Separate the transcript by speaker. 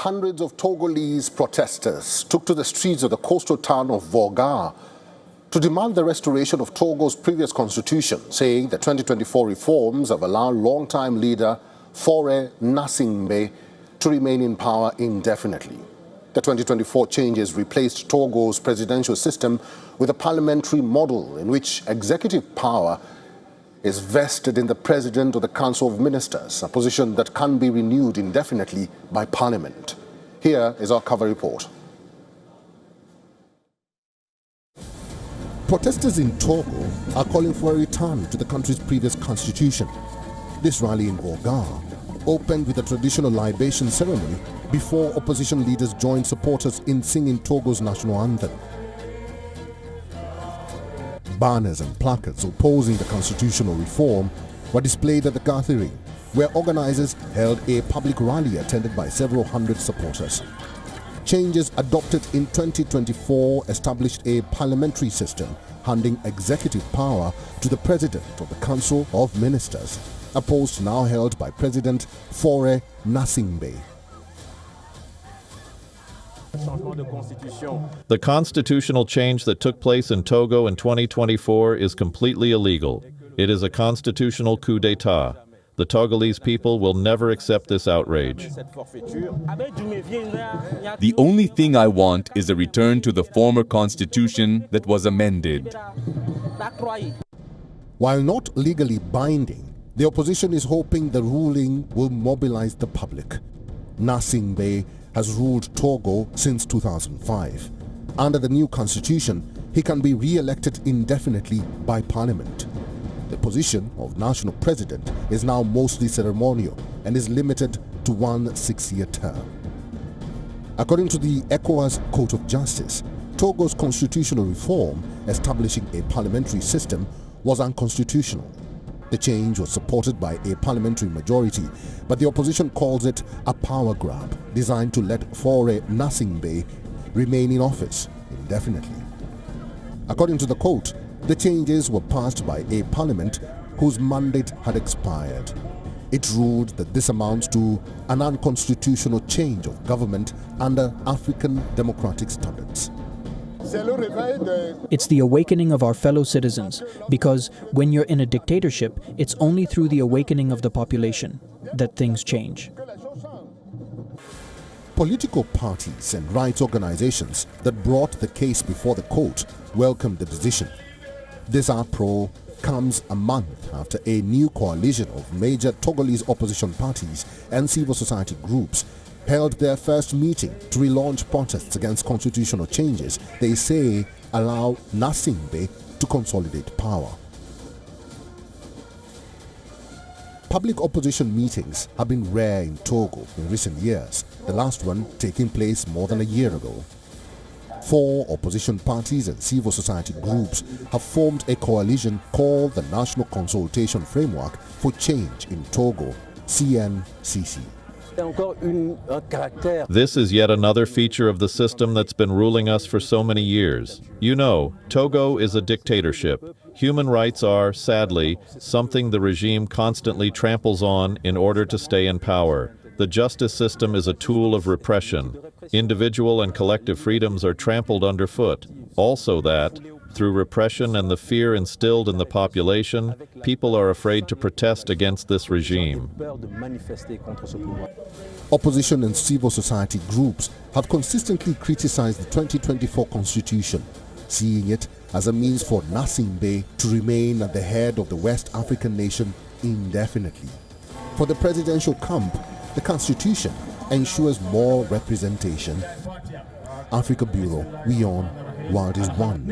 Speaker 1: Hundreds of Togolese protesters took to the streets of the coastal town of Vogan to demand the restoration of Togo's previous constitution, saying the 2024 reforms have allowed longtime leader Faure Gnassingbé to remain in power indefinitely. The 2024 changes replaced Togo's presidential system with a parliamentary model in which executive power is vested in the President or the Council of Ministers, a position that can be renewed indefinitely by Parliament. Here is our cover report. Protesters in Togo are calling for a return to the country's previous constitution. This rally in Vogan opened with a traditional libation ceremony before opposition leaders joined supporters in singing Togo's national anthem. Banners and placards opposing the constitutional reform were displayed at the gathering, where organizers held a public rally attended by several hundred supporters. Changes adopted in 2024 established a parliamentary system handing executive power to the President of the Council of Ministers, a post now held by President Faure Gnassingbé.
Speaker 2: The constitutional change that took place in Togo in 2024 is completely illegal. It is a constitutional coup d'etat. The Togolese people will never accept this outrage.
Speaker 3: The only thing I want is a return to the former constitution that was amended.
Speaker 1: While not legally binding, the opposition is hoping the ruling will mobilize the public. Gnassingbé has ruled Togo since 2005. Under the new constitution, he can be re-elected indefinitely by Parliament. The position of national president is now mostly ceremonial and is limited to one 6-year term. According to the ECOWAS Court of Justice, Togo's constitutional reform establishing a parliamentary system was unconstitutional. The change was supported by a parliamentary majority, but the opposition calls it a power grab designed to let Faure Gnassingbé remain in office indefinitely. According to the court, the changes were passed by a parliament whose mandate had expired. It ruled that this amounts to an unconstitutional change of government under African democratic standards.
Speaker 4: It's the awakening of our fellow citizens, because when you're in a dictatorship, it's only through the awakening of the population that things change.
Speaker 1: Political parties and rights organizations that brought the case before the court welcomed the decision. This uproar comes a month after a new coalition of major Togolese opposition parties and civil society groups held their first meeting to relaunch protests against constitutional changes they say allow Gnassingbé to consolidate power. Public opposition meetings have been rare in Togo in recent years, the last one taking place more than a year ago. 4 opposition parties and civil society groups have formed a coalition called the National Consultation Framework for Change in Togo, CNCC.
Speaker 2: This is yet another feature of the system that's been ruling us for so many years. You know, Togo is a dictatorship. Human rights are, sadly, something the regime constantly tramples on in order to stay in power. The justice system is a tool of repression. Individual and collective freedoms are trampled underfoot. Also that, through repression and the fear instilled in the population, people are afraid to protest against this regime.
Speaker 1: Opposition and civil society groups have consistently criticized the 2024 constitution, seeing it as a means for Gnassingbé to remain at the head of the West African nation indefinitely. For the presidential camp, the constitution ensures more representation. Africa Bureau, WION, World is One.